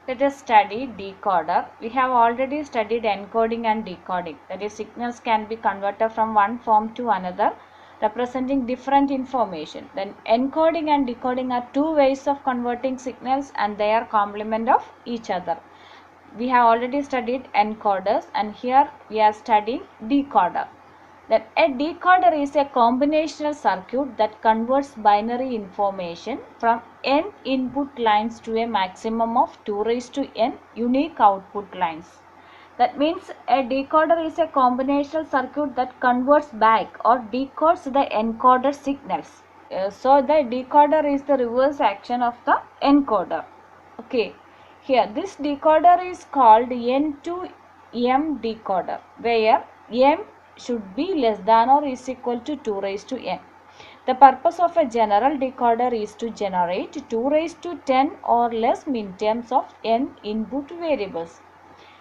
Let us study decoder. We have already studied encoding and decoding. That is, signals can be converted from one form to another, representing different information. Then encoding and decoding are two ways of converting signals and they are complement of each other. We have already studied encoders and here we are studying decoder. Then a decoder is a combinational circuit that converts binary information from n input lines to a maximum of 2 raised to n unique output lines. That means a decoder is a combinational circuit that converts back or decodes the encoded signals. So the decoder is the reverse action of the encoder. Okay. Here this decoder is called N to M decoder, where M should be less than or is equal to 2 raised to n. The purpose of a general decoder is to generate 2 raised to 10 or less minterms of n input variables.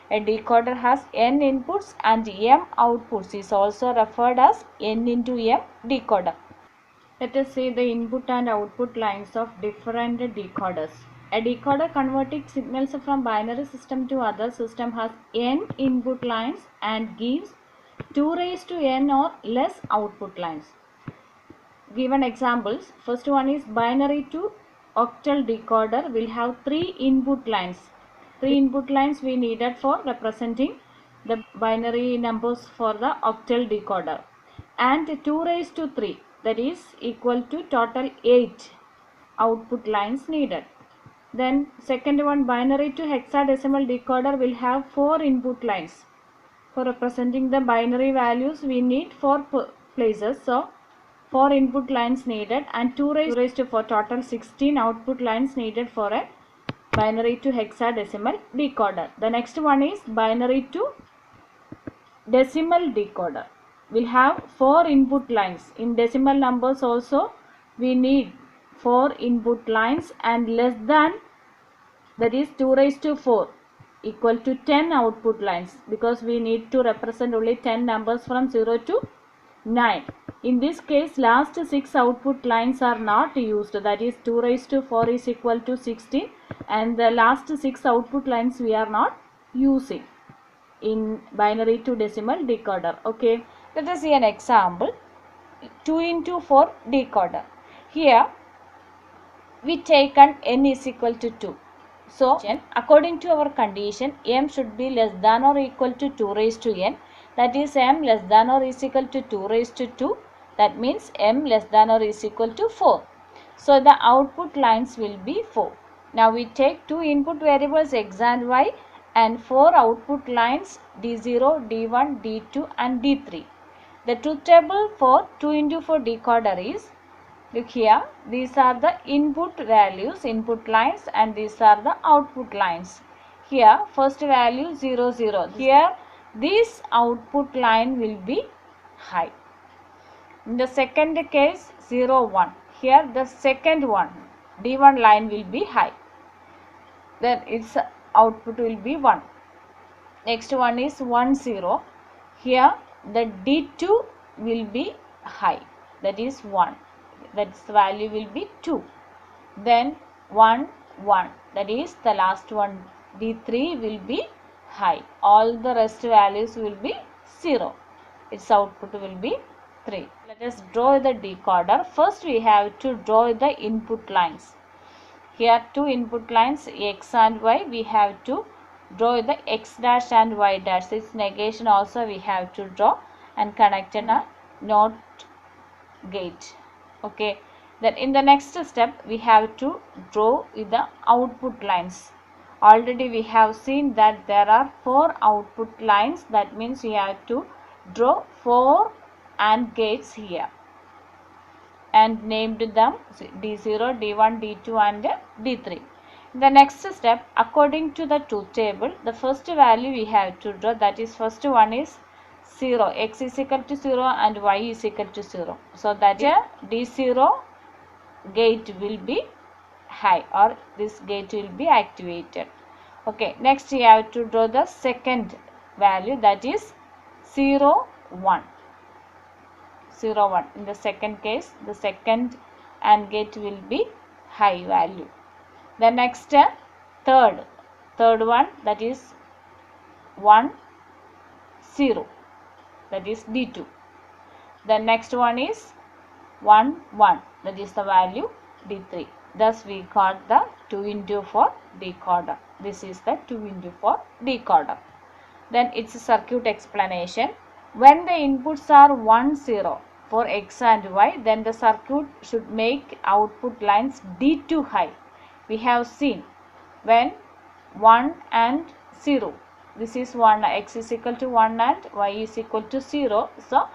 A decoder has n inputs and m outputs is also referred as n into m decoder. Let us see the input and output lines of different decoders. A decoder converting signals from binary system to other system has n input lines and gives 2 raised to n or less output lines. Given examples, first one is binary to octal decoder will have 3 input lines. 3 input lines we needed for representing the binary numbers for the octal decoder, and 2 raised to 3, that is equal to total 8 output lines needed. Then second one, binary to hexadecimal decoder will have 4 input lines. For representing the binary values we need 4 places, so 4 input lines needed and 2 raised to 4, total 16 output lines needed for a binary to hexadecimal decoder. The next one is binary to decimal decoder. We'll have 4 input lines. In decimal numbers also we need 4 input lines and less than, that is 2 raised to 4 equal to 10 output lines, because we need to represent only 10 numbers from 0 to 9. In this case last 6 output lines are not used, that is 2 raised to 4 is equal to 16 and the last 6 output lines we are not using in binary to decimal decoder. Okay, let us see an example. 2 into 4 decoder. Here we take an n is equal to 2. So according to our condition, m should be less than or equal to 2 raised to n, that is m less than or is equal to 2 raised to 2, that means m less than or is equal to 4. So the output lines will be 4. Now we take 2 input variables x and y and 4 output lines d0, d1, d2 and d3. The truth table for 2 into 4 decoder is, look here, these are the input values, input lines, and these are the output lines. Here first value 0, 0. Here this output line will be high. In the second case 0, 1. Here the second one, D1 line will be high. Then its output will be 1. Next one is 1, 0. Here the D2 will be high, that is 1. That value will be 2. Then 1, 1, that is the last one, D3 will be high. All the rest values will be 0. Its output will be 3. Let us draw the decoder. First we have to draw the input lines. Here 2 input lines x and y, we have to draw the x dash and y dash. Its negation also we have to draw and connect a NOT gate. Okay, then in the next step we have to draw the output lines. Already we have seen that there are 4 output lines, that means we have to draw 4 AND gates here and named them D0, D1, D2 and D3. In the next step, according to the truth table, the first value we have to draw, that is first one is 0, x is equal to 0 and y is equal to 0. So that D0 gate will be high, or this gate will be activated. Okay, next we have to draw the second value, that is 0, 1. 0, 1. In the second case, the second AND gate will be high value. The next third third one, that is 1 0, that is D2. The next one is 1 1, that is the value D3. Thus we got the 2 into 4 decoder. This is the 2 into 4 decoder. Then it's a circuit explanation. When the inputs are 1 0 for X and Y, then the circuit should make output lines D2 high. We have seen when 1 and 0, this is 1, X is equal to 1 and Y is equal to 0. So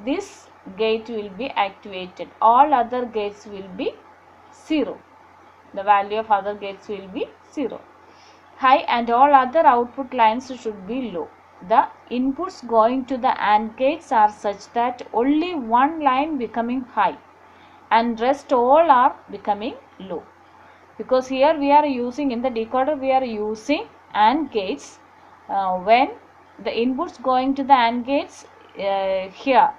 this gate will be activated. All other gates will be 0. The value of other gates will be 0. High, and all other output lines should be low. The inputs going to the AND gates are such that only one line becoming high and rest all are becoming low. Because here we are using, in the decoder we are using AND gates. When the inputs going to the AND gates, here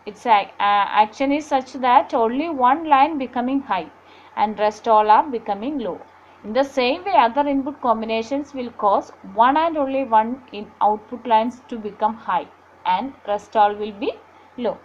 its action is such that only one line becoming high and rest all are becoming low. In the same way, other input combinations will cause one and only one in output lines to become high and rest all will be low.